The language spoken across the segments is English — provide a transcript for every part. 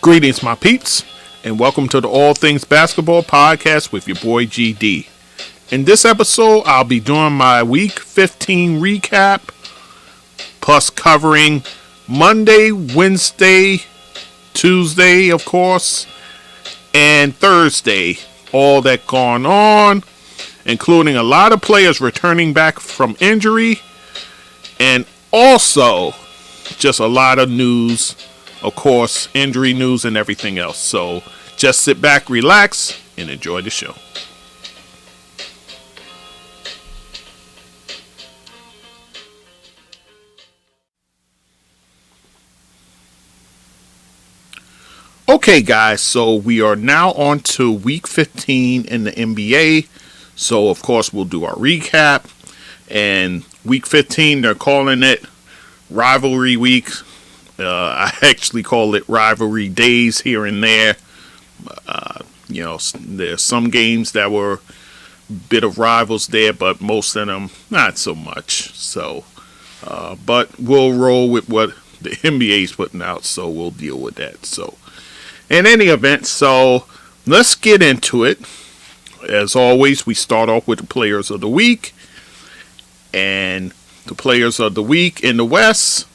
Greetings, my peeps, and welcome to the All Things Basketball Podcast with your boy GD. In this episode, I'll be doing my Week 15 recap, plus covering Monday, Wednesday, Tuesday, of course, and Thursday. All that going on, including a lot of players returning back from injury, and also just a lot of news. Of course, injury news and everything else. So just sit back, relax, and enjoy the show. Okay, guys, so we are now on to Week 15 in the NBA. So, of course, we'll do our recap. And Week 15, they're calling it Rivalry Week. I actually call it rivalry days here and there. There's some games that were a bit of rivals there, but most of them not so much. So, but we'll roll with what the NBA is putting out, so we'll deal with that. So, in any event, so let's get into it. As always, we start off with the players of the week, and the players of the week in the West.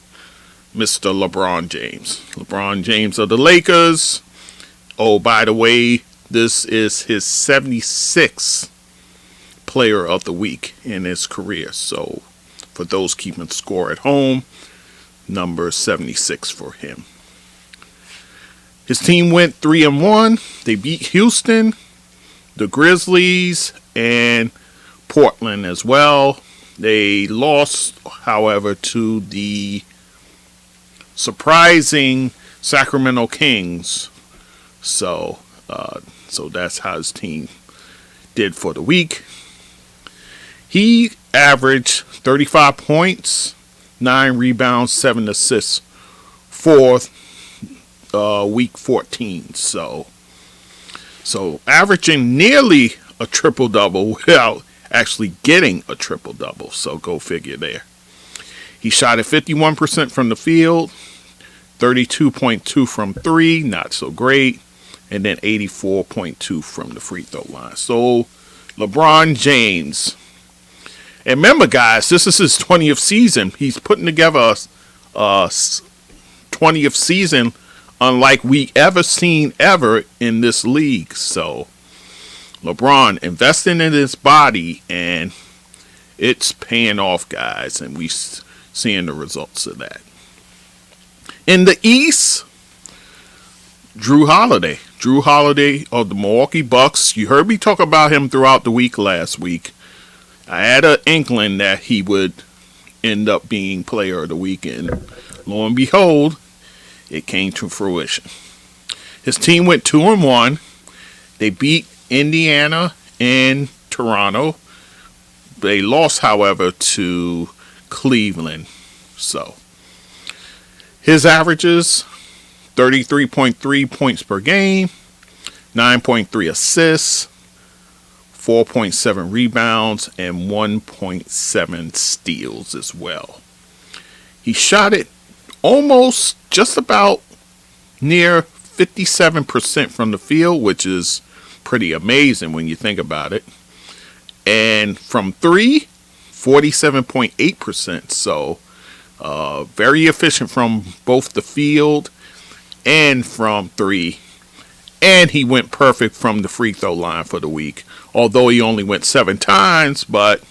Mr. LeBron James. LeBron James of the Lakers. Oh, by the way, this is his 76th player of the week in his career. So, for those keeping score at home, number 76 for him. His team went 3-1. They beat Houston, the Grizzlies, and Portland as well. They lost, however, to the surprising Sacramento Kings. So that's how his team did for the week. He averaged 35 points, 9 rebounds, 7 assists for week 14. So averaging nearly a triple-double without actually getting a triple-double. So go figure there. He shot at 51% from the field, 32.2 from 3, not so great, and then 84.2 from the free throw line. So, LeBron James. And remember, guys, this is his 20th season. He's putting together a 20th season unlike we ever seen ever in this league. So, LeBron investing in his body, and it's paying off, guys, and we seeing the results of that. In the East, Jrue Holiday. Jrue Holiday of the Milwaukee Bucks. You heard me talk about him throughout the week last week. I had an inkling that he would end up being player of the week, and lo and behold, it came to fruition. His team went 2-1. They beat Indiana and Toronto. They lost, however, to Cleveland. So his averages 33.3 points per game, 9.3 assists, 4.7 rebounds, and 1.7 steals as well. He shot it almost just about near 57% from the field, which is pretty amazing when you think about it. And from 3, 47.8%. So very efficient from both the field and from 3. And he went perfect from the free throw line for the week. Although he only went 7 times, but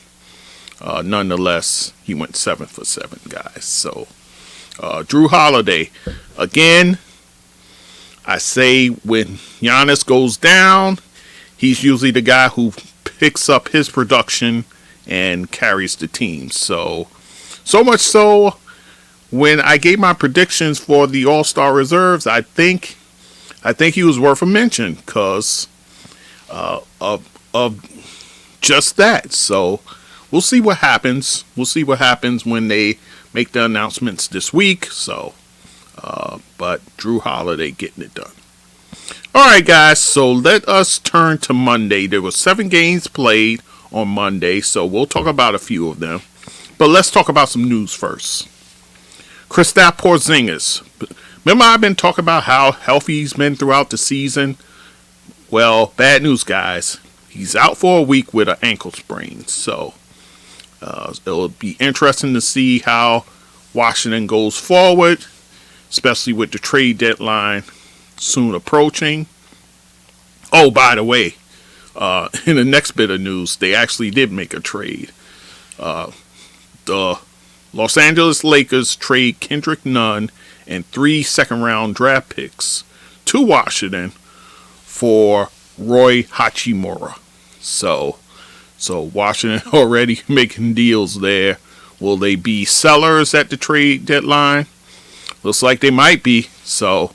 nonetheless, he went 7 for 7, guys. So Jrue Holiday, again, I say when Giannis goes down, he's usually the guy who picks up his production and carries the team. So much so, when I gave my predictions for the All-Star reserves, I think he was worth a mention because of just that. So we'll see what happens. We'll see what happens when they make the announcements this week. So, but Jrue Holiday getting it done. All right, guys. So let us turn to Monday. There were 7 games played on Monday, so we'll talk about a few of them. But let's talk about some news first. Kristaps Porzingis Remember I've been talking about how healthy he's been throughout the season? Well, bad news, guys. He's out for a week with an ankle sprain. So it'll be interesting to see how Washington goes forward, especially with the trade deadline soon approaching. Oh, by the way, in the next bit of news, they actually did make a trade. The Los Angeles Lakers trade Kendrick Nunn and 3 second-round draft picks to Washington for Rui Hachimura. So Washington already making deals there. Will they be sellers at the trade deadline? Looks like they might be. So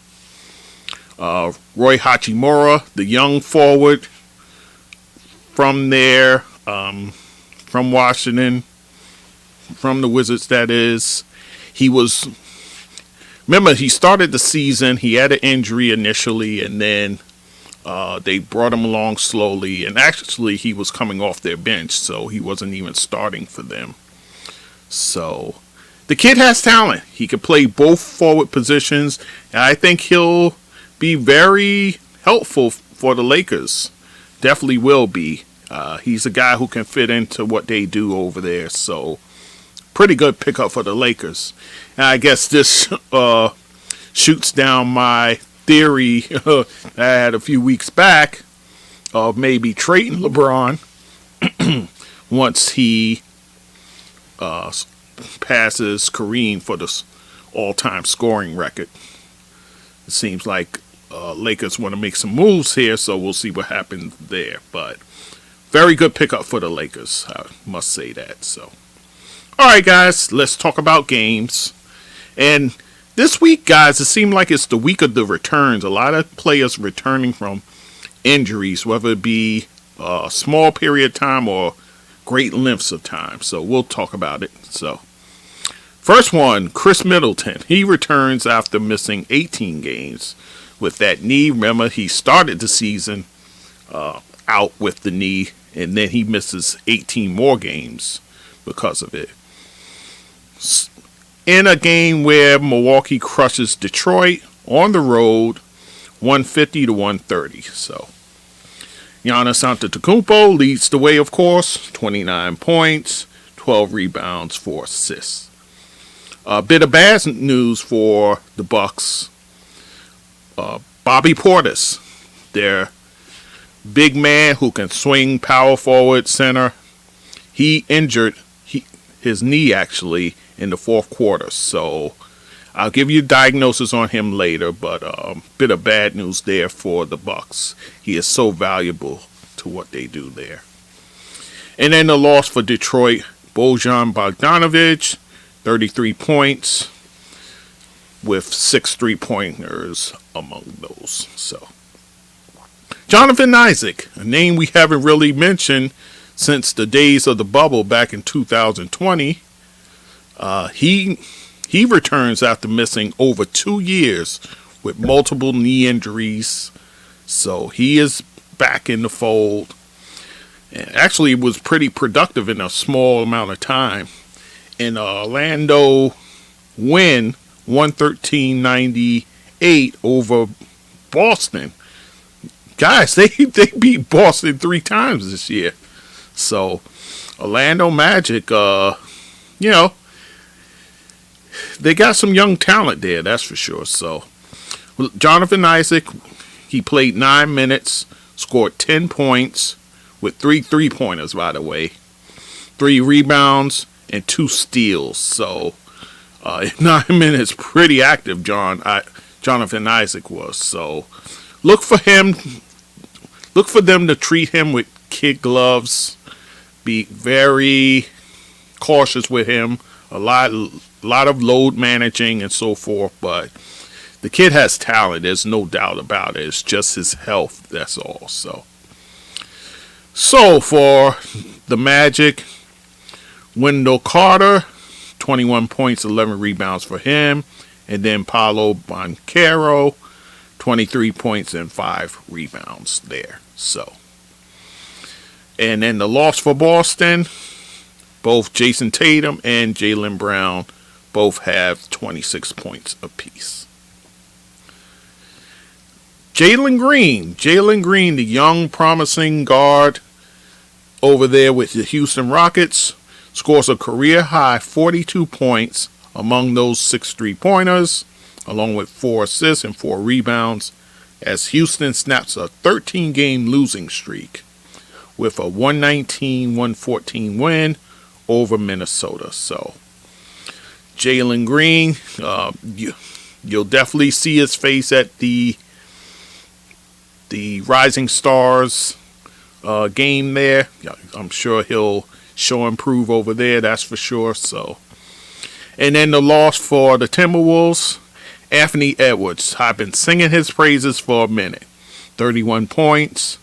Rui Hachimura, the young forward from there, from Washington, from the Wizards, that is. Remember, he started the season, he had an injury initially, and then they brought him along slowly. And actually, he was coming off their bench, so he wasn't even starting for them. So the kid has talent. He can play both forward positions, and I think he'll be very helpful for the Lakers. Definitely will be. He's a guy who can fit into what they do over there. So pretty good pickup for the Lakers. And I guess this shoots down my theory that I had a few weeks back of maybe trading LeBron once he passes Kareem for the all-time scoring record. It seems like Lakers want to make some moves here, so we'll see what happens there. But very good pickup for the Lakers, I must say that. So, all right, guys, let's talk about games. And this week, guys, it seemed like it's the week of the returns. A lot of players returning from injuries, whether it be a small period of time or great lengths of time. So we'll talk about it. So first one, Khris Middleton. He returns after missing 18 games with that knee. Remember, he started the season out with the knee, and then he misses 18 more games because of it. In a game where Milwaukee crushes Detroit on the road, 150-130. So Giannis Antetokounmpo leads the way, of course, 29 points, 12 rebounds, 4 assists. A bit of bad news for the Bucks. Bobby Portis, their big man who can swing power forward, center, he injured his knee actually in the fourth quarter. So I'll give you a diagnosis on him later, but a bit of bad news there for the Bucks. He is so valuable to what they do there. And then the loss for Detroit, Bojan Bogdanovic, 33 points with 6 3-pointers among those. So Jonathan Isaac, a name we haven't really mentioned since the days of the bubble back in 2020. He returns after missing over 2 years with multiple knee injuries. So he is back in the fold. And actually was pretty productive in a small amount of time. In Orlando win 113-98 over Boston. Guys, they beat Boston 3 times this year. So Orlando Magic, they got some young talent there, that's for sure. So Jonathan Isaac, he played 9 minutes, scored 10 points with 3 3-pointers, by the way, 3 rebounds and 2 steals. So in 9 minutes, pretty active Jonathan Isaac was. So look for them to treat him with kid gloves. Be very cautious with him. A lot of load managing and so forth, but the kid has talent. There's no doubt about it. It's just his health. That's all. So for the Magic, Wendell Carter, 21 points, 11 rebounds for him, and then Paolo Banchero, 23 points and 5 rebounds there. So, and then the loss for Boston, both Jason Tatum and Jaylen Brown both have 26 points apiece. Jalen Green, the young promising guard over there with the Houston Rockets, scores a career high 42 points among those 6 3-pointers, along with 4 assists and 4 rebounds, as Houston snaps a 13-game losing streak with a 119-114 win over Minnesota. So Jalen Green, you'll definitely see his face at the Rising Stars game there. I'm sure he'll show improve over there, that's for sure. So, and then the loss for the Timberwolves, Anthony Edwards. I've been singing his praises for a minute. 31 points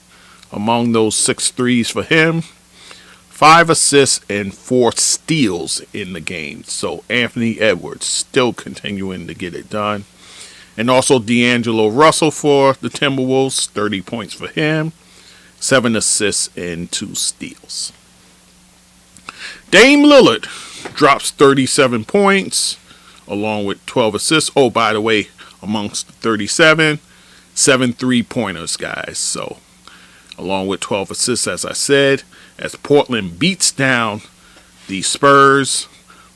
among those 6 threes for him. 5 assists and 4 steals in the game. So Anthony Edwards still continuing to get it done. And also D'Angelo Russell for the Timberwolves. 30 points for him. 7 assists and 2 steals. Dame Lillard drops 37 points along with 12 assists. Oh, by the way, amongst the 37, 7 3-pointers, guys. So, along with 12 assists, as I said, as Portland beats down the Spurs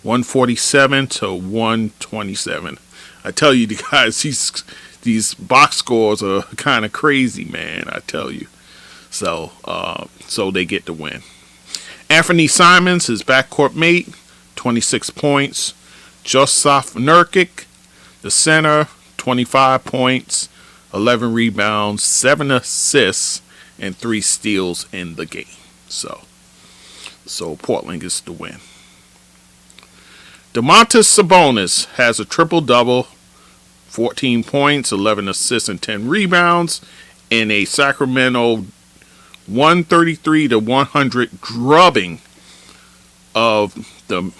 147-127. I tell you, guys, these box scores are kind of crazy, man. I tell you. So they get the win. Anthony Simons, his backcourt mate, 26 points. Jusuf Nurkic, the center, 25 points, 11 rebounds, 7 assists, and 3 steals in the game. So Portland gets the win. Domantas Sabonis has a triple-double, 14 points, 11 assists, and 10 rebounds in a Sacramento 133-100 drubbing of the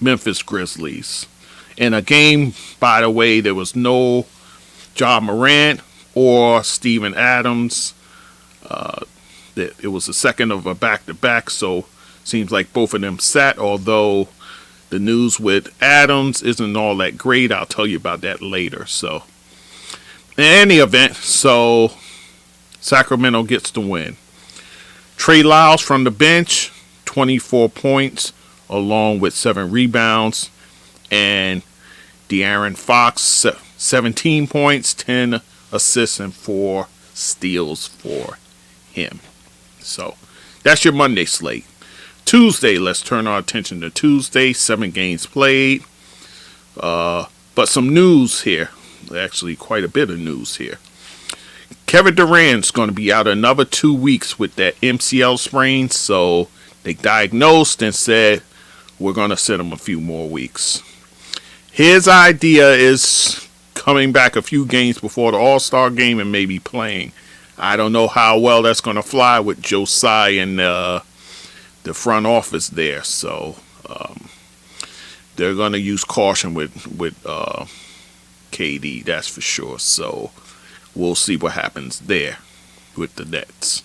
Memphis Grizzlies. In a game, by the way, there was no Ja Morant or Steven Adams. It was the second of a back-to-back, so seems like both of them sat, although the news with Adams isn't all that great. I'll tell you about that later. So, in any event, so Sacramento gets the win. Trey Lyles from the bench, 24 points, along with 7 rebounds. And De'Aaron Fox, 17 points, 10 assists, and 4 steals for him. So, that's your Monday slate. Tuesday, let's turn our attention to Tuesday. 7 games played. But some news here. Actually, quite a bit of news here. Kevin Durant's going to be out another 2 weeks with that MCL sprain. So they diagnosed and said, we're going to sit him a few more weeks. His idea is coming back a few games before the All-Star game and maybe playing. I don't know how well that's going to fly with Josiah and the front office there. So they're going to use caution with KD, that's for sure. So we'll see what happens there with the Nets.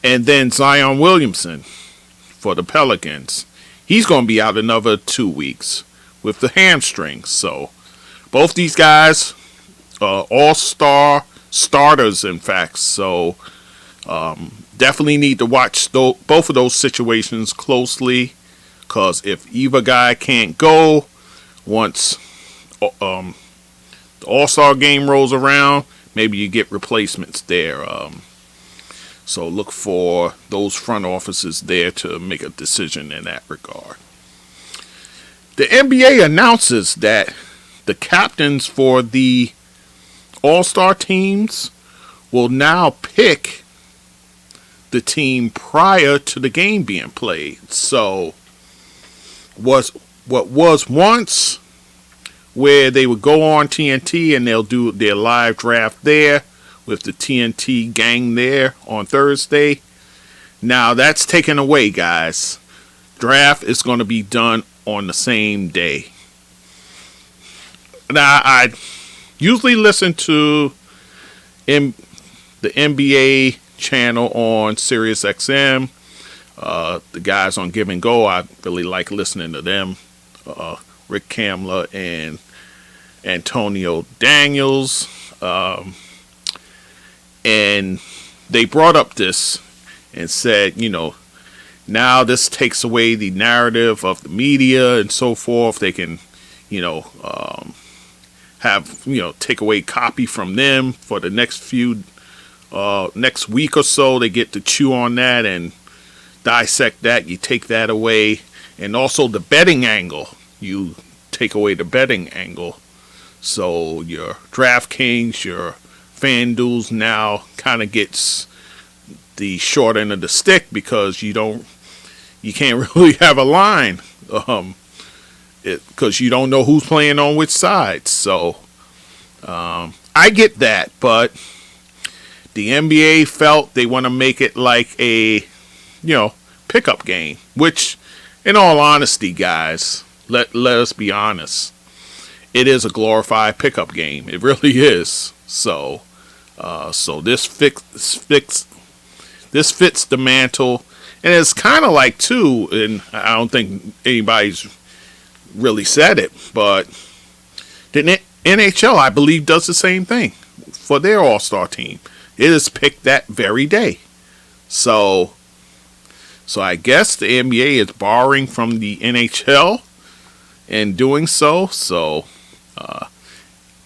And then Zion Williamson for the Pelicans. He's going to be out another 2 weeks with the hamstring. So both these guys, all-star starters, in fact. So definitely need to watch both of those situations closely, because if either guy can't go once the All-Star game rolls around, maybe you get replacements there. So look for those front offices there to make a decision in that regard. The NBA announces that the captains for the All-Star teams will now pick the team prior to the game being played. So what was once where they would go on TNT and they'll do their live draft there with the TNT gang there on Thursday. Now that's taken away, guys. Draft is going to be done on the same day. Now, I usually listen to the NBA channel on SiriusXM. The guys on Give and Go, I really like listening to them. Rick Kamler and Antonio Daniels. And they brought up this and said, now this takes away the narrative of the media and so forth. They can, take away copy from them for the next week or so. They get to chew on that and dissect that. You take that away. And also the betting angle. You take away the betting angle. So your DraftKings, your FanDuels now kind of gets the short end of the stick because you can't really have a line because you don't know who's playing on which side. So I get that, but the NBA felt they want to make it like a pickup game, which in all honesty, guys, let us be honest, it is a glorified pickup game. It really is. So this fits the mantle. And it's kind of like, too, and I don't think anybody's really said it, but the NHL, I believe, does the same thing for their All-Star team. It is picked that very day. So I guess the NBA is borrowing from the NHL in doing so. So,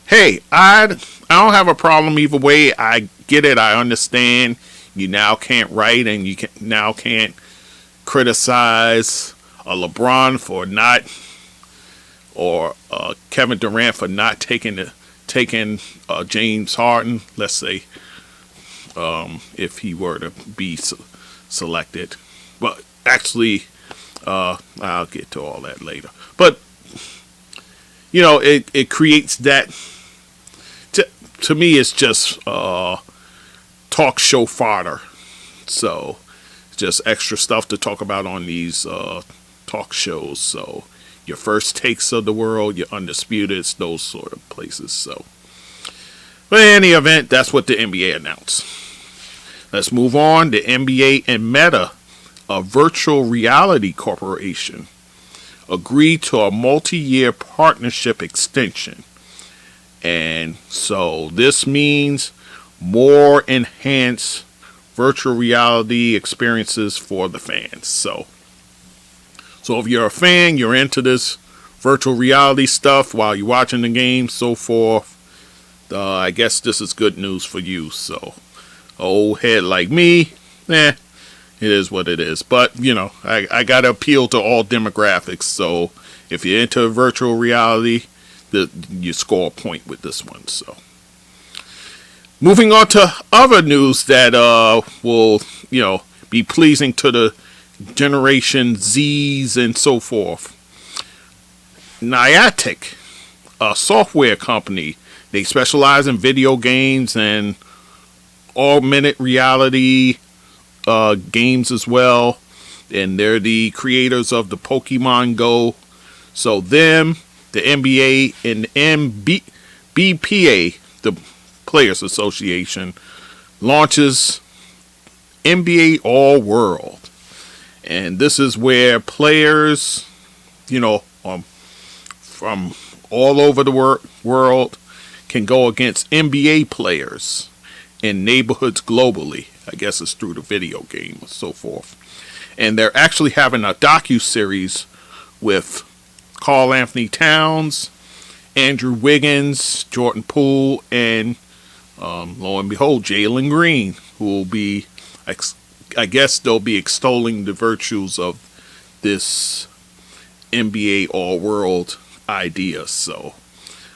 hey, I don't have a problem either way. I get it. I understand. You now can't write and you now can't criticize a LeBron for not, or Kevin Durant for not taking James Harden. Let's say if he were to be selected, but actually I'll get to all that later. But it creates that. To me, it's just talk show fodder. So just extra stuff to talk about on these talk shows. So your first takes of the world, your undisputed, those sort of places. So, but in any event, that's what the NBA announced. Let's move on. The NBA and Meta, a virtual reality corporation, agreed to a multi-year partnership extension. And so this means more enhanced virtual reality experiences for the fans. So if you're a fan, you're into this virtual reality stuff while you're watching the game, so forth, I guess this is good news for you. So an old head like me, it is what it is. But, I got to appeal to all demographics. So if you're into virtual reality, you score a point with this one. So moving on to other news that will, be pleasing to the Generation Zs and so forth. Niantic, a software company, they specialize in video games and augmented reality games as well. And they're the creators of the Pokemon Go. So them, the NBA and the BPA, the Players Association, launches NBA All World. And this is where players, from all over the world can go against NBA players in neighborhoods globally. I guess it's through the video game and so forth. And they're actually having a docu-series with Karl Anthony Towns, Andrew Wiggins, Jordan Poole, and lo and behold, Jalen Green, who will be, I guess they'll be extolling the virtues of this NBA All-World idea. So,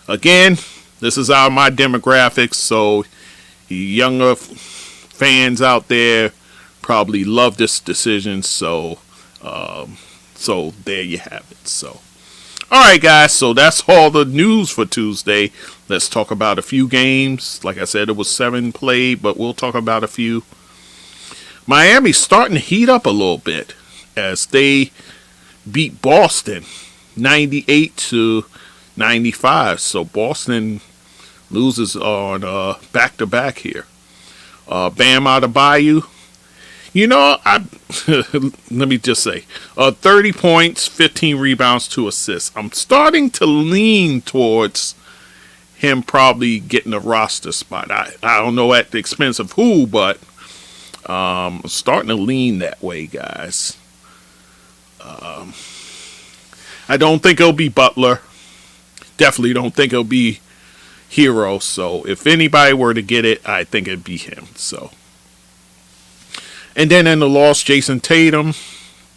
again, this is out of my demographics, so younger fans out there probably love this decision. So there you have it. So, alright guys, so that's all the news for Tuesday. Let's talk about a few games. Like I said, it was 7 played, but we'll talk about a few. Miami's starting to heat up a little bit as they beat Boston 98-95. So Boston loses on back-to-back here. Bam Adebayo, let me just say, 30 points, 15 rebounds, 2 assists. I'm starting to lean towards him probably getting a roster spot. I don't know at the expense of who, but starting to lean that way, guys. I don't think it'll be Butler. Definitely don't think it'll be Hero. So if anybody were to get it, I think it'd be him. So, and then in the loss, Jason Tatum,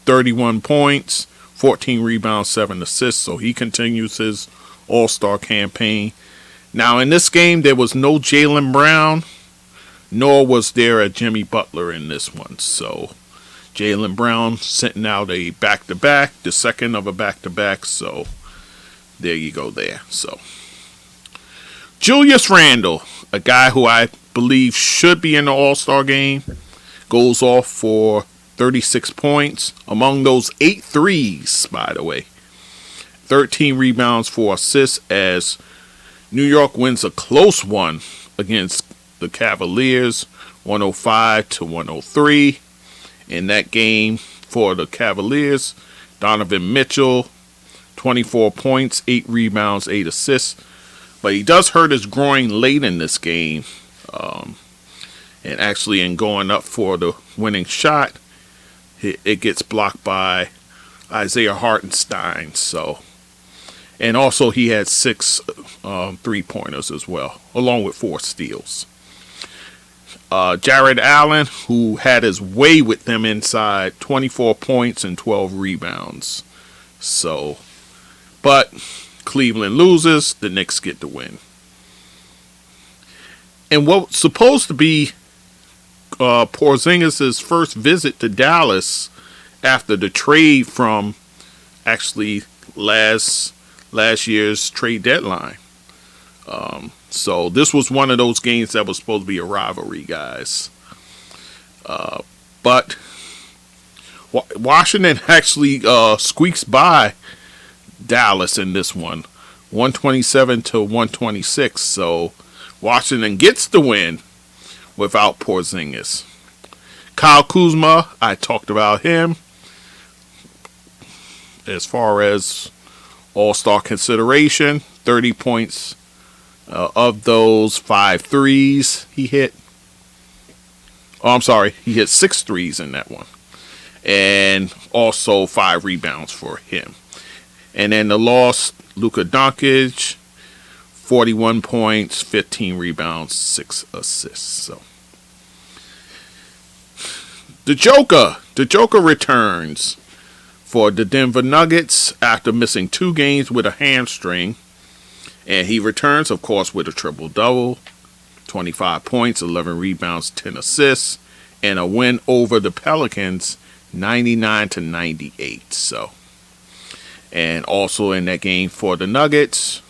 31 points, 14 rebounds, 7 assists. So he continues his All-Star campaign. Now in this game, there was no Jaylen Brown, nor was there a Jimmy Butler in this one. So Jaylen Brown sitting out a back-to-back, the second of a back-to-back. So there you go there. So Julius Randle, a guy who I believe should be in the All-Star game, goes off for 36 points. Among those, 8 threes, by the way. 13 rebounds, 4 assists as New York wins a close one against the Cavaliers, 105-103. In that game for the Cavaliers, Donovan Mitchell, 24 points, 8 rebounds, 8 assists. But he does hurt his groin late in this game. And actually in going up for the winning shot, it gets blocked by Isaiah Hartenstein. So, and also he had 6 3-pointers as well, along with 4 steals. Jared Allen, who had his way with them inside, 24 points and 12 rebounds. So, but Cleveland loses, the Knicks get the win. And what's supposed to be Porzingis' first visit to Dallas after the trade from actually last year's trade deadline. So this was one of those games that was supposed to be a rivalry, guys. But Washington actually squeaks by Dallas in this one, 127-126. So Washington gets the win without Porzingis. Kyle Kuzma, I talked about him as far as All-Star consideration. 30 points. Of those, 5 threes he hit. Oh, I'm sorry. He hit 6 threes in that one. And also 5 rebounds for him. And then the loss, Luka Doncic, 41 points, 15 rebounds, 6 assists. So the Joker returns for the Denver Nuggets after missing 2 games with a hamstring. And he returns, of course, with a triple-double, 25 points, 11 rebounds, 10 assists, and a win over the Pelicans, 99-98. So, and also in that game for the Nuggets,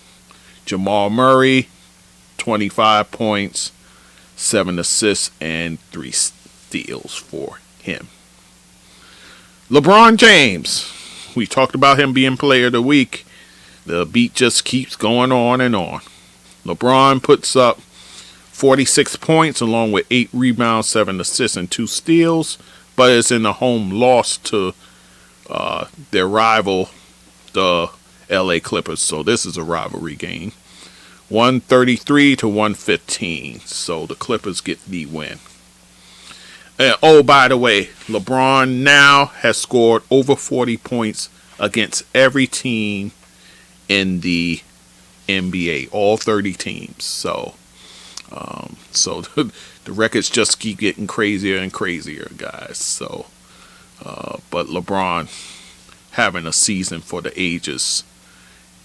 Jamal Murray, 25 points, 7 assists, and 3 steals for him. LeBron James, we talked about him being Player of the Week. The beat just keeps going on and on. LeBron puts up 46 points along with 8 rebounds, 7 assists, and 2 steals. But it's in a home loss to their rival, the LA Clippers. So this is a rivalry game. 133-115. So the Clippers get the win. And, oh, by the way, LeBron now has scored over 40 points against every team in the NBA, all 30 teams. So the records just keep getting crazier and crazier, guys. So, but LeBron having a season for the ages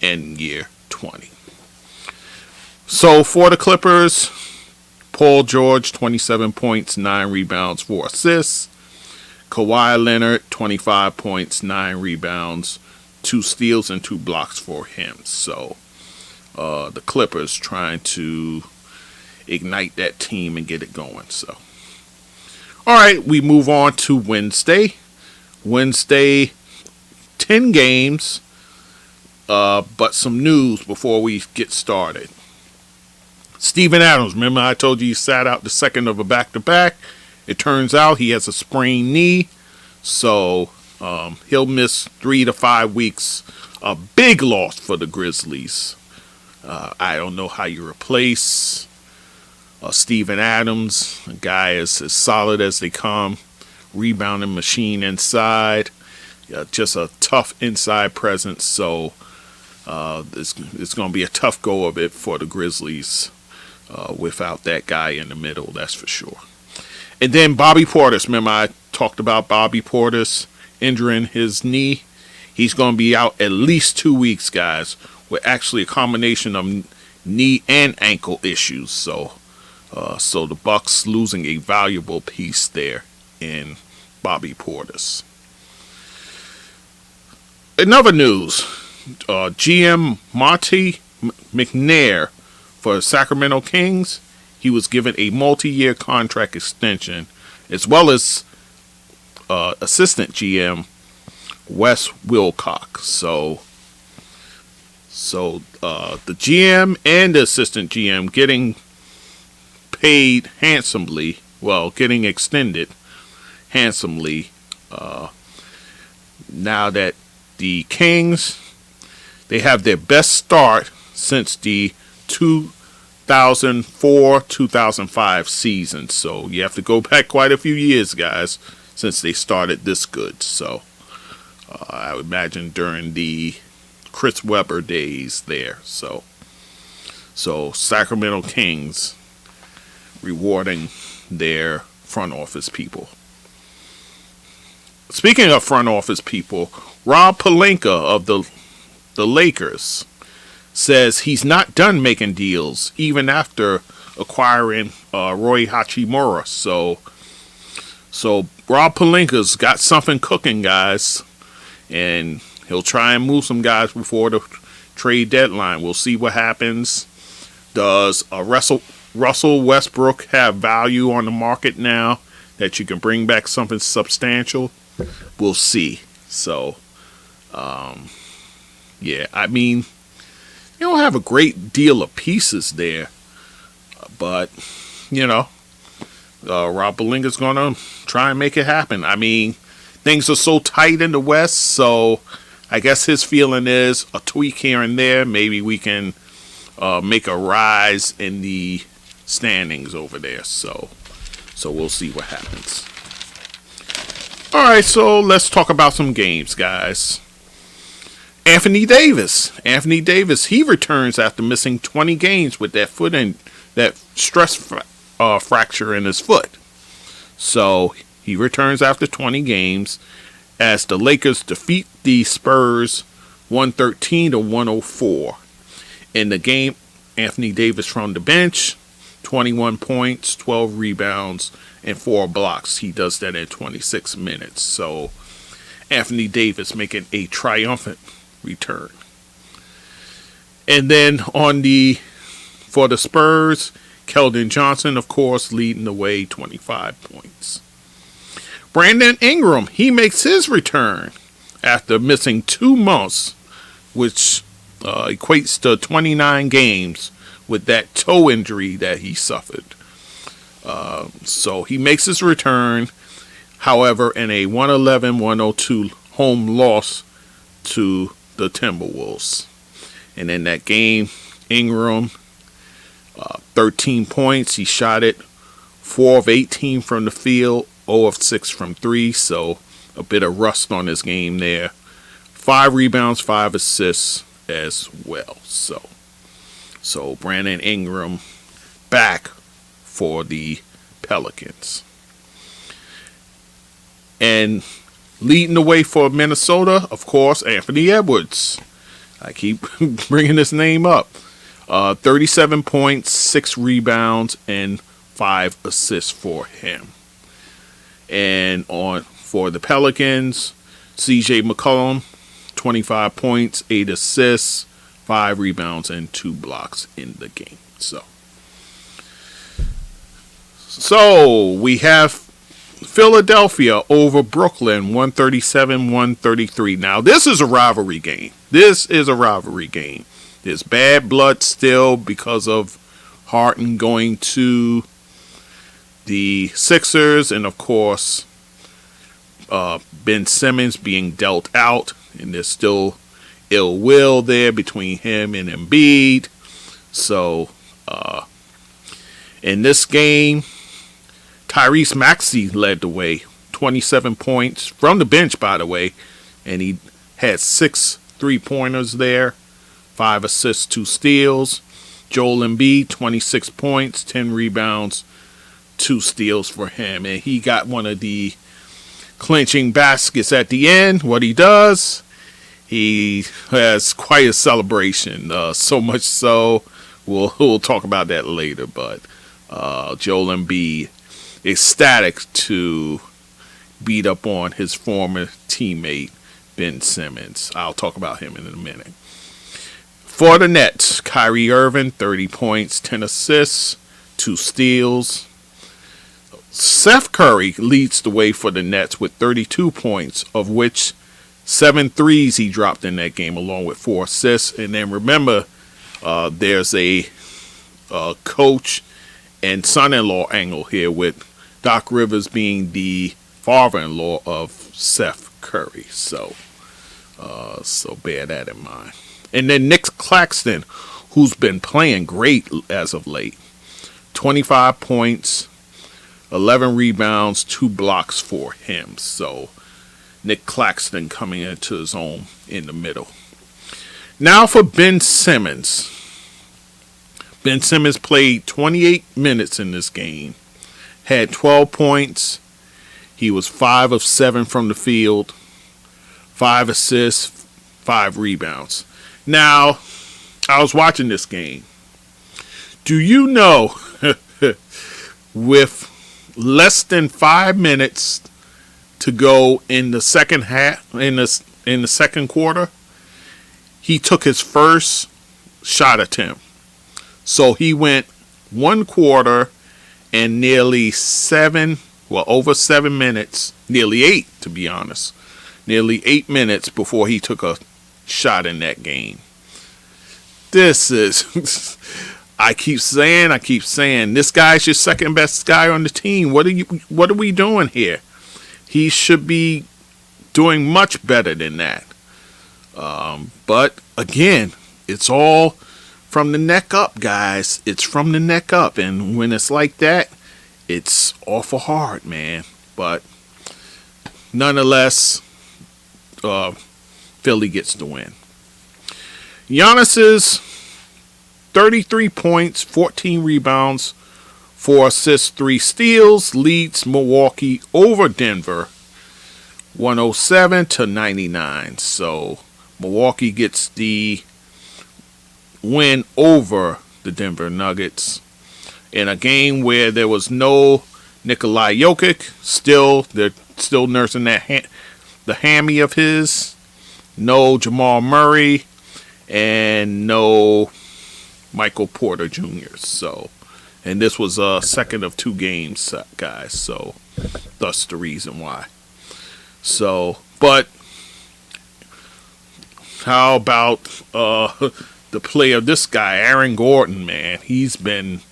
in year 20. So for the Clippers, Paul George, 27 points, 9 rebounds, 4 assists. Kawhi Leonard, 25 points, 9 rebounds, 2 steals and 2 blocks for him. So the Clippers trying to ignite that team and get it going. So, all right, we move on to Wednesday. 10 games, but some news before we get started. Steven Adams, remember I told you he sat out the second of a back-to-back. It turns out he has a sprained knee, so he'll miss 3 to 5 weeks. A big loss for the Grizzlies. I don't know how you replace Steven Adams, a guy is as solid as they come, rebounding machine inside, just a tough inside presence. So it's going to be a tough go of it for the Grizzlies without that guy in the middle, that's for sure. And then Bobby Portis, remember I talked about Bobby Portis injuring his knee. He's going to be out at least 2 weeks, guys, with actually a combination of knee and ankle issues. So the Bucks losing a valuable piece there in Bobby Portis. In other news, GM Monte McNair for Sacramento Kings, he was given a multi-year contract extension, as well as assistant GM Wes Wilcox. So the GM and the assistant GM getting paid handsomely, getting extended handsomely. Now that the Kings, they have their best start since the 2004-2005 season. So you have to go back quite a few years, guys, since they started this good. So I would imagine during the Chris Webber days there. So Sacramento Kings rewarding their front office people. Speaking of front office people, Rob Pelinka of the Lakers says he's not done making deals even after acquiring Rui Hachimura. So Rob Pelinka's got something cooking, guys, and he'll try and move some guys before the trade deadline. We'll see what happens. Does Russell Westbrook have value on the market now that you can bring back something substantial? We'll see. So, yeah, I mean, you don't have a great deal of pieces there, but, Rob Pelinka's going to try and make it happen. I mean, things are so tight in the West, so I guess his feeling is a tweak here and there. Maybe we can make a rise in the standings over there. So we'll see what happens. All right, so let's talk about some games, guys. Anthony Davis, he returns after missing 20 games with that that stress fracture in his foot. So he returns after 20 games as the Lakers defeat the Spurs 113-104. In the game, Anthony Davis from the bench, 21 points, 12 rebounds, and 4 blocks. He does that in 26 minutes. So Anthony Davis making a triumphant return. And then for the Spurs, Keldon Johnson, of course, leading the way, 25 points. Brandon Ingram, he makes his return after missing 2 months, which equates to 29 games with that toe injury that he suffered. So he makes his return, however, in a 111-102 home loss to the Timberwolves. And in that game, Ingram, 13 points. He shot it 4 of 18 from the field, 0 of 6 from 3. So a bit of rust on his game there. 5 rebounds, 5 assists as well. So Brandon Ingram back for the Pelicans. And leading the way for Minnesota, of course, Anthony Edwards. I keep bringing this name up. 37 points, 6 rebounds, and 5 assists for him. And for the Pelicans, CJ McCollum, 25 points, 8 assists, 5 rebounds, and 2 blocks in the game. So we have Philadelphia over Brooklyn, 137-133. Now, this is a rivalry game. There's bad blood still because of Harden going to the Sixers, and of course Ben Simmons being dealt out, and there's still ill will there between him and Embiid. So, in this game, Tyrese Maxey led the way. 27 points from the bench, by the way. And he had 6 3-pointers there. 5 assists, 2 steals. Joel Embiid, 26 points, 10 rebounds, 2 steals for him. And he got one of the clinching baskets at the end. What he does, he has quite a celebration. So much so, we'll talk about that later. But Joel Embiid, ecstatic to beat up on his former teammate, Ben Simmons. I'll talk about him in a minute. For the Nets, Kyrie Irving, 30 points, 10 assists, 2 steals. Seth Curry leads the way for the Nets with 32 points, of which 7 threes he dropped in that game, along with 4 assists. And then remember, there's a coach and son-in-law angle here, with Doc Rivers being the father-in-law of Seth Curry. So bear that in mind. And then Nick Claxton, who's been playing great as of late. 25 points, 11 rebounds, 2 blocks for him. So Nick Claxton coming into his own in the middle. Now for Ben Simmons. Ben Simmons played 28 minutes in this game. Had 12 points. He was 5 of 7 from the field. 5 assists, 5 rebounds. Now, I was watching this game. Do you know, with less than 5 minutes to go in the second half, in the second quarter, he took his first shot attempt. So he went 1 quarter and nearly over 7 minutes, nearly 8 to be honest, nearly 8 minutes before he took a shot in that game. This is, I keep saying, this guy's your second best guy on the team. What are we doing here? He should be doing much better than that. But again, it's all from the neck up, guys. It's from the neck up, and when it's like that, it's awful hard, man. But nonetheless, Philly gets the win. Giannis's 33 points, 14 rebounds, 4 assists, 3 steals leads Milwaukee over Denver 107-99. So Milwaukee gets the win over the Denver Nuggets in a game where there was no Nikola Jokic. They're still nursing that the hammy of his. No Jamal Murray and no Michael Porter Jr. So, and this was a second of 2 games, guys. So that's the reason why. So, but how about the play of this guy, Aaron Gordon, man? He's been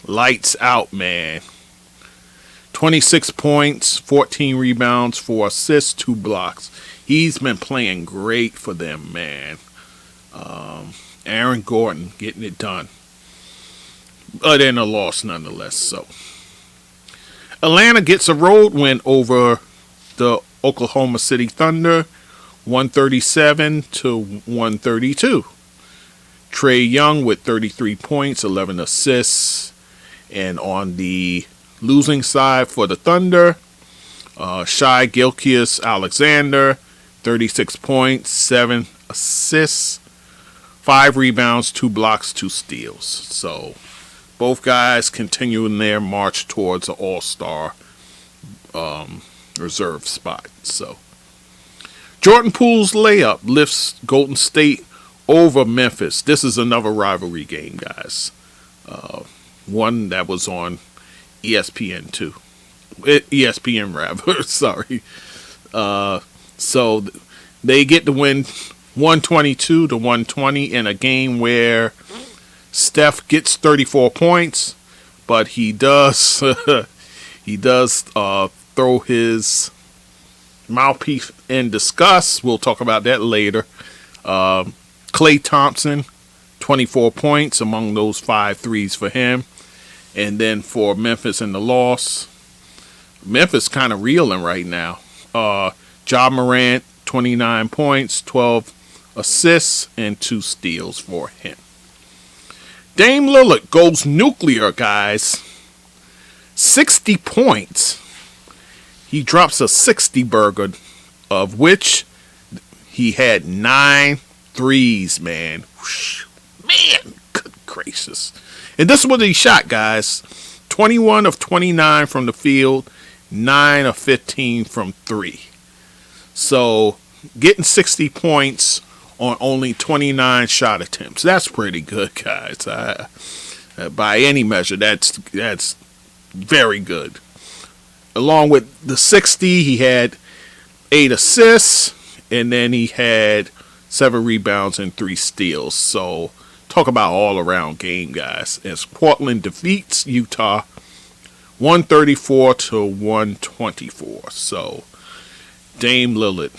lights out, man. 26 points, 14 rebounds, 4 assists, 2 blocks. He's been playing great for them, man. Aaron Gordon getting it done. But in a loss nonetheless. So Atlanta gets a road win over the Oklahoma City Thunder, 137-132. Trae Young with 33 points, 11 assists. And on the losing side for the Thunder, Shai Gilgeous-Alexander, 36 points, 7 assists, 5 rebounds, 2 blocks, 2 steals. So both guys continuing their march towards an all-star reserve spot. So Jordan Poole's layup lifts Golden State over Memphis. This is another rivalry game, guys. One that was on ESPN too. ESPN rather, sorry. So they get the win 122-120 in a game where Steph gets 34 points, but he does throw his mouthpiece in disgust. We'll talk about that later. Klay Thompson, 24 points among those 5 threes for him. And then for Memphis in the loss, Memphis kind of reeling right now. Ja Morant, 29 points, 12 assists, and 2 steals for him. Dame Lillard goes nuclear, guys. 60 points. He drops a 60 burger, of which he had 9 threes, man. Man, good gracious. And this is what he shot, guys. 21 of 29 from the field, 9 of 15 from 3. So, getting 60 points on only 29 shot attempts. That's pretty good, guys. By any measure, that's very good. Along with the 60, he had 8 assists, and then he had 7 rebounds and 3 steals. So, talk about all-around game, guys. As Portland defeats Utah 134 to 124. So, Dame Lillard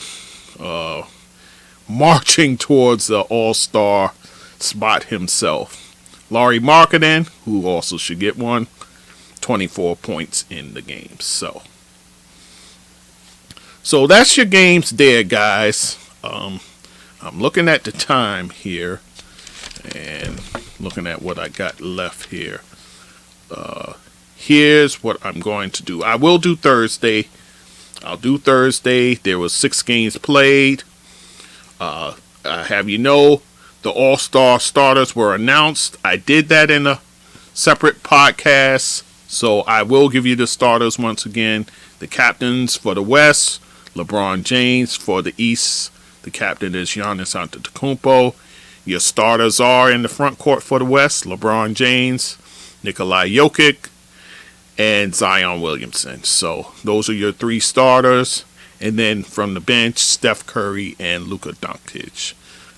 marching towards the all-star spot himself. Lauri Markkanen, who also should get one, 24 points in the game. So that's your games there, guys. I'm looking at the time here and looking at what I got left here. Here's what I'm going to do. I will do Thursday. I'll do Thursday. There was 6 games played. I have the All-Star starters were announced. I did that in a separate podcast, so I will give you the starters once again. The captains for the West, LeBron James. For the East, the captain is Giannis Antetokounmpo. Your starters are in the front court for the West, LeBron James, Nikola Jokic, and Zion Williamson. So those are your 3 starters. And then from the bench, Steph Curry and Luka Doncic.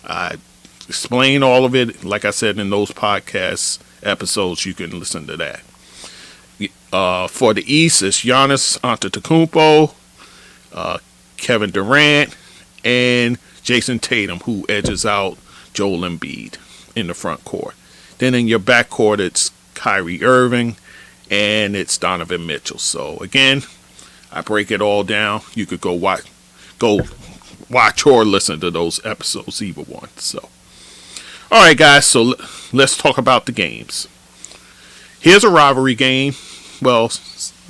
I explain all of it, like I said, in those podcast episodes. You can listen to that. For the East, it's Giannis Antetokounmpo, Kevin Durant, and Jason Tatum, who edges out Joel Embiid in the front court. Then in your back court, it's Kyrie Irving, and it's Donovan Mitchell. So again, I break it all down. You could go watch or listen to those episodes, either one. So, all right, guys. So let's talk about the games. Here's a rivalry game. Well,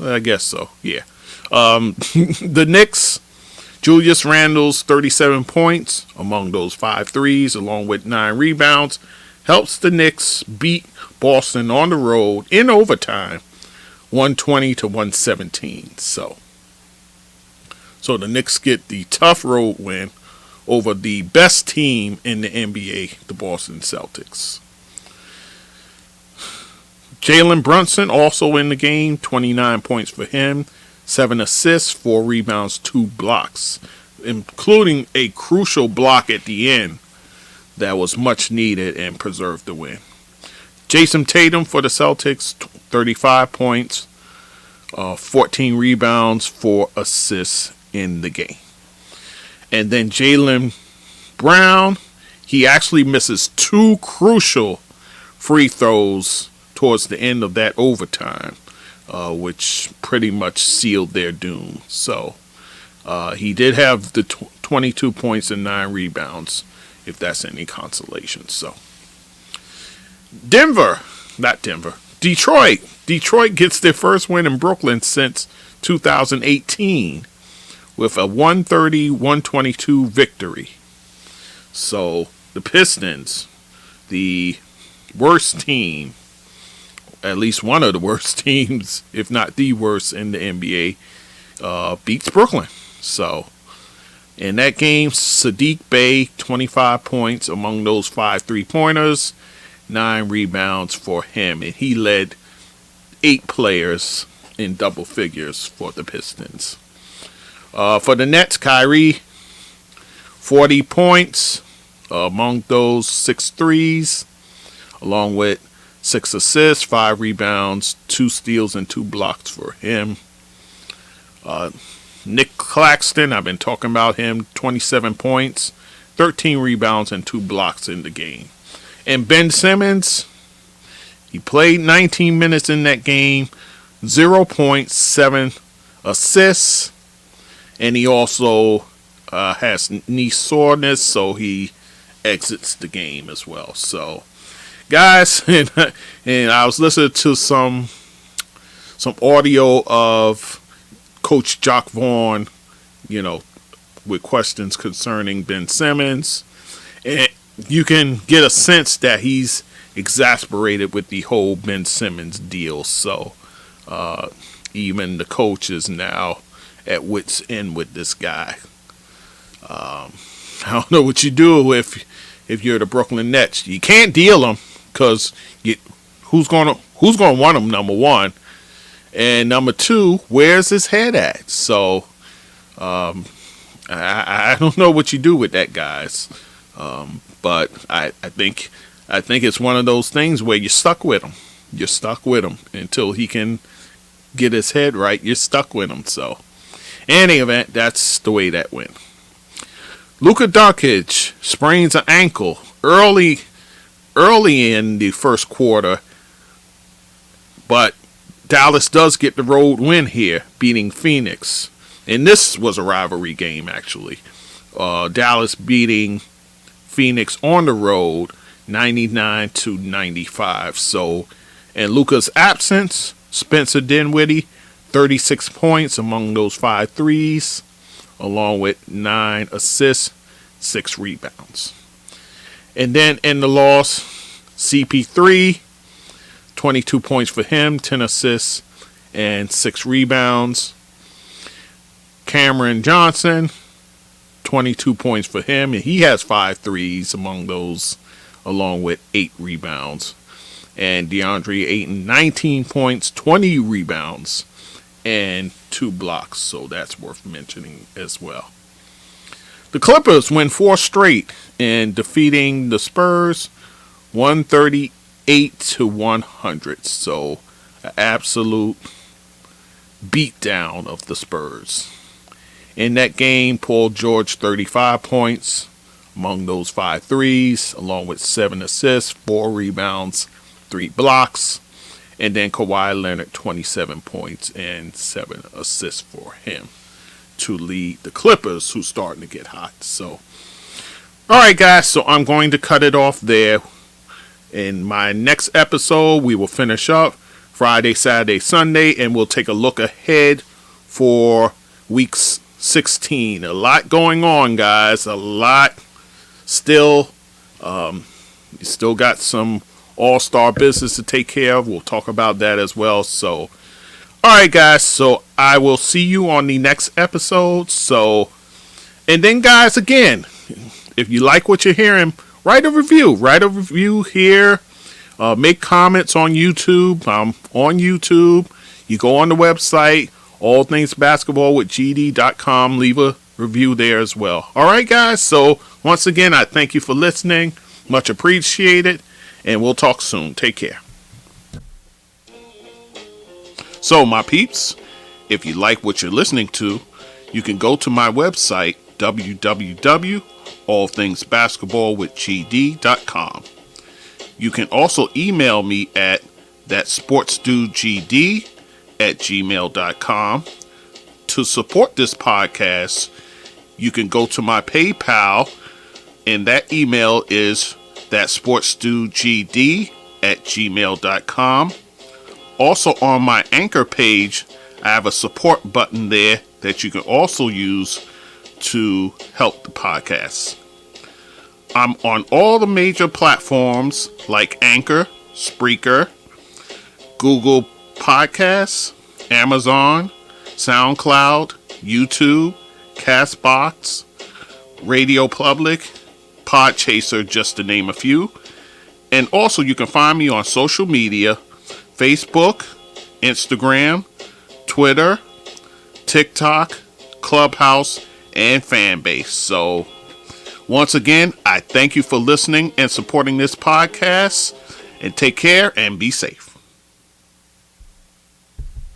I guess so. Yeah. The Knicks, Julius Randle's 37 points among those 5 threes, along with 9 rebounds, helps the Knicks beat Boston on the road in overtime, 120 to 117. So the Knicks get the tough road win over the best team in the NBA, the Boston Celtics. Jalen Brunson also in the game, 29 points for him, 7 assists, 4 rebounds, 2 blocks, including a crucial block at the end that was much needed and preserved the win. Jason Tatum for the Celtics, 35 points, 14 rebounds, 4 assists in the game. And then Jaylen Brown, he actually misses 2 crucial free throws towards the end of that overtime, which pretty much sealed their doom. So he did have the 22 points and 9 rebounds, if that's any consolation. So Detroit gets their first win in Brooklyn since 2018 with a 130-122 victory. So the Pistons, the worst team, at least one of the worst teams, if not the worst in the NBA, beats Brooklyn. So in that game, Sadiq Bey, 25 points among those 5 3-pointers, 9 rebounds for him, and he led 8 players in double figures for the Pistons. For the Nets, Kyrie, 40 points among those 6 threes, along with 6 assists, 5 rebounds, 2 steals, and 2 blocks for him. Nick Claxton, I've been talking about him, 27 points, 13 rebounds, and 2 blocks in the game. And Ben Simmons, he played 19 minutes in that game, 0.7 assists, and he also has knee soreness, so he exits the game as well. So, guys, and I was listening to some audio of Coach Jock Vaughn, with questions concerning Ben Simmons, and you can get a sense that he's exasperated with the whole Ben Simmons deal. So even the coach is now at wit's end with this guy. I don't know what you do if you're the Brooklyn Nets. You can't deal him because who's gonna want him, number one, and number two, where's his head at? So I don't know what you do with that, guys. But I think it's one of those things where you're stuck with him. You're stuck with him until he can get his head right. You're stuck with him. So, in any event, that's the way that went. Luka Doncic sprains an ankle early in the first quarter, but Dallas does get the road win here, beating Phoenix. And this was a rivalry game, actually. Dallas beating Phoenix on the road, 99-95. So, in Luka's absence, Spencer Dinwiddie, 36 points among those 5 threes, along with 9 assists, 6 rebounds. And then in the loss, CP3, 22 points for him, 10 assists, and 6 rebounds. Cameron Johnson, 22 points for him, and he has 5 threes among those, along with 8 rebounds. And DeAndre Ayton, 19 points, 20 rebounds, and 2 blocks. So that's worth mentioning as well. The Clippers win 4 straight in defeating the Spurs 138-100. So an absolute beatdown of the Spurs. In that game, Paul George, 35 points among those 5 threes, along with 7 assists, 4 rebounds, 3 blocks. And then Kawhi Leonard, 27 points and 7 assists for him to lead the Clippers, who's starting to get hot. So, all right, guys, so I'm going to cut it off there. In my next episode, we will finish up Friday, Saturday, Sunday, and we'll take a look ahead for weeks 16. A lot going on, guys. A lot still. You still got some all-star business to take care of. We'll talk about that as well. So, all right, guys. So I will see you on the next episode. So, and then, guys, again, if you like what you're hearing, write a review. Write a review here. Make comments on YouTube. I'm on YouTube. You go on the website, allthingsbasketballwithgd.com. Leave a review there as well. All right, guys. So once again, I thank you for listening. Much appreciated. And we'll talk soon. Take care. So, my peeps, if you like what you're listening to, you can go to my website, www.allthingsbasketballwithgd.com. You can also email me at thatsportsdudegd@gmail.com. To support this podcast, you can go to my PayPal, and that email is thatsportsdudegd@gmail.com. Also on my Anchor page, I have a support button there that you can also use to help the podcast. I'm on all the major platforms like Anchor, Spreaker, Google Podcasts, Amazon, SoundCloud, YouTube, Castbox, Radio Public, Podchaser, just to name a few. And also you can find me on social media, Facebook, Instagram, Twitter, TikTok, Clubhouse, and Fanbase. So once again, I thank you for listening and supporting this podcast, and take care and be safe.